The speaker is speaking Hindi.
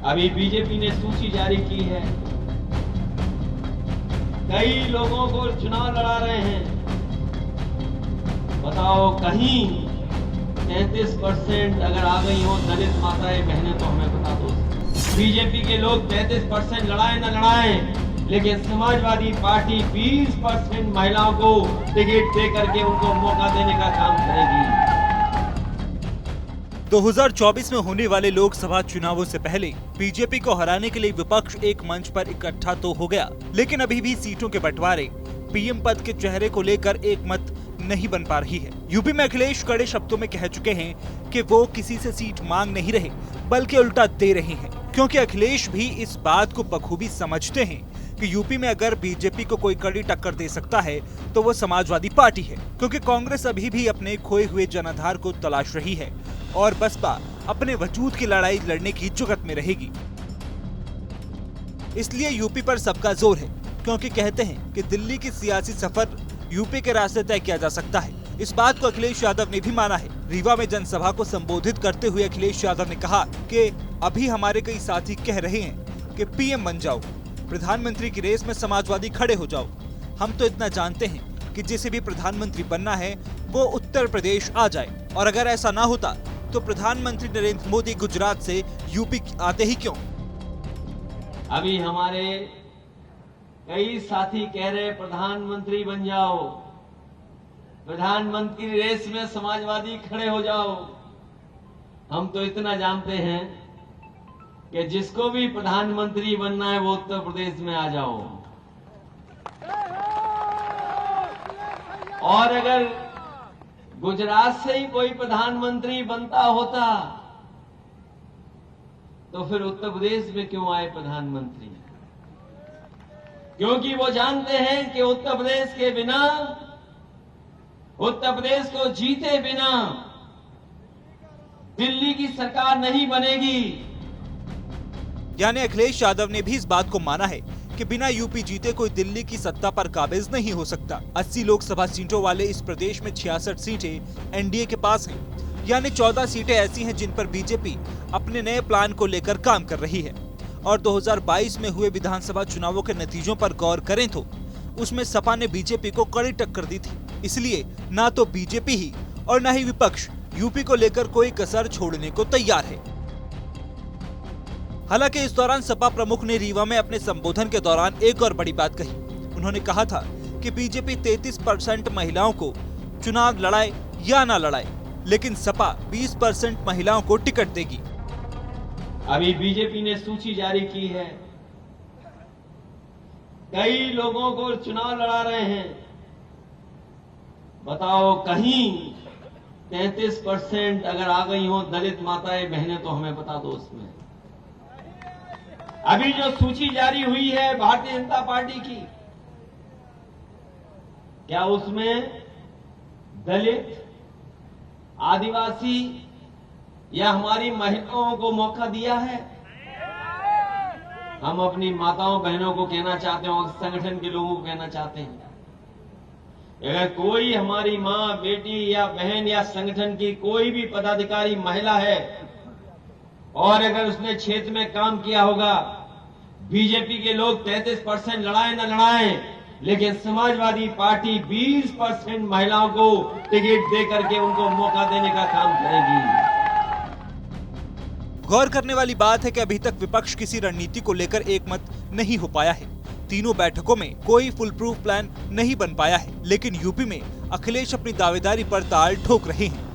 अभी बीजेपी ने सूची जारी की है। कई लोगों को चुनाव लड़ा रहे हैं। बताओ, कहीं 33% अगर आ गई हो दलित माताएं बहनें तो हमें बता दो। बीजेपी के लोग 33% लड़ाए न लड़ाए, लेकिन समाजवादी पार्टी 20% महिलाओं को टिकट दे करके उनको मौका देने का काम करेगी। 2024 में होने वाले लोकसभा चुनावों से पहले बीजेपी को हराने के लिए विपक्ष एक मंच पर इकट्ठा तो हो गया, लेकिन अभी भी सीटों के बंटवारे, पीएम पद के चेहरे को लेकर एक मत नहीं बन पा रही है। यूपी में अखिलेश कड़े शब्दों में कह चुके हैं कि वो किसी से सीट मांग नहीं रहे, बल्कि उल्टा दे रहे हैं, क्योंकि अखिलेश भी इस बात को बखूबी समझते हैं कि यूपी में अगर बीजेपी को कोई कड़ी टक्कर दे सकता है तो वो समाजवादी पार्टी है, क्योंकि कांग्रेस अभी भी अपने खोए हुए जनाधार को तलाश रही है और बसपा अपने वजूद की लड़ाई लड़ने की जुगत में रहेगी। इसलिए यूपी पर सबका जोर है, क्योंकि कहते हैं कि दिल्ली की सियासी सफर यूपी के रास्ते तय किया जा सकता है। इस बात को अखिलेश यादव ने भी माना है। रीवा में जनसभा को संबोधित करते हुए अखिलेश यादव ने कहा कि अभी हमारे कई साथी कह रहे हैं कि पीएम बन जाओ, प्रधानमंत्री की रेस में समाजवादी खड़े हो जाओ। हम तो इतना जानते हैं कि जिसे भी प्रधानमंत्री बनना है वो उत्तर प्रदेश आ जाए, और अगर ऐसा ना होता तो प्रधानमंत्री नरेंद्र मोदी गुजरात से यूपी आते ही क्यों। अभी हमारे कई साथी कह रहे प्रधानमंत्री बन जाओ, प्रधानमंत्री रेस में समाजवादी खड़े हो जाओ। हम तो इतना जानते हैं कि जिसको भी प्रधानमंत्री बनना है वो उत्तर प्रदेश में आ जाओ, और अगर गुजरात से ही कोई प्रधानमंत्री बनता होता तो फिर उत्तर प्रदेश में क्यों आए प्रधानमंत्री? क्योंकि वो जानते हैं कि उत्तर प्रदेश के बिना, उत्तर प्रदेश को जीते बिना दिल्ली की सरकार नहीं बनेगी। यानी अखिलेश यादव ने भी इस बात को माना है कि बिना यूपी जीते कोई दिल्ली की सत्ता पर काबिज नहीं हो सकता। 80 लोकसभा सीटों वाले इस प्रदेश में 66 सीटें एनडीए के पास हैं, यानी 14 सीटें ऐसी हैं जिन पर बीजेपी अपने नए प्लान को लेकर काम कर रही है। और 2022 में हुए विधानसभा चुनावों के नतीजों पर गौर करें तो उसमें सपा ने बीजेपी को कड़ी टक्कर दी थी। इसलिए ना तो बीजेपी ही और न ही विपक्ष यूपी को लेकर कोई कसर छोड़ने को तैयार है। हालांकि इस दौरान सपा प्रमुख ने रीवा में अपने संबोधन के दौरान एक और बड़ी बात कही। उन्होंने कहा था कि बीजेपी 33% महिलाओं को चुनाव लड़ाए या ना लड़ाए, लेकिन सपा 20% महिलाओं को टिकट देगी। अभी बीजेपी ने सूची जारी की है। कई लोगों को चुनाव लड़ा रहे हैं। बताओ, कहीं 33% अगर आ गई हो दलित माताएं बहनें तो हमें बता दो। उसमें अभी जो सूची जारी हुई है भारतीय जनता पार्टी की, क्या उसमें दलित, आदिवासी या हमारी महिलाओं को मौका दिया है? हम अपनी माताओं बहनों को कहना चाहते हैं और संगठन के लोगों को कहना चाहते हैं, अगर कोई हमारी मां, बेटी या बहन या संगठन की कोई भी पदाधिकारी महिला है और अगर उसने क्षेत्र में काम किया होगा, बीजेपी के लोग 33% लड़ाए न लड़ाए, लेकिन समाजवादी पार्टी 20% महिलाओं को टिकट दे करके उनको मौका देने का काम करेगी। गौर करने वाली बात है कि अभी तक विपक्ष किसी रणनीति को लेकर एक मत नहीं हो पाया है। तीनों बैठकों में कोई फुल प्रूफ प्लान नहीं बन पाया है, लेकिन यूपी में अखिलेश अपनी दावेदारी पर ताल ठोक रहे हैं।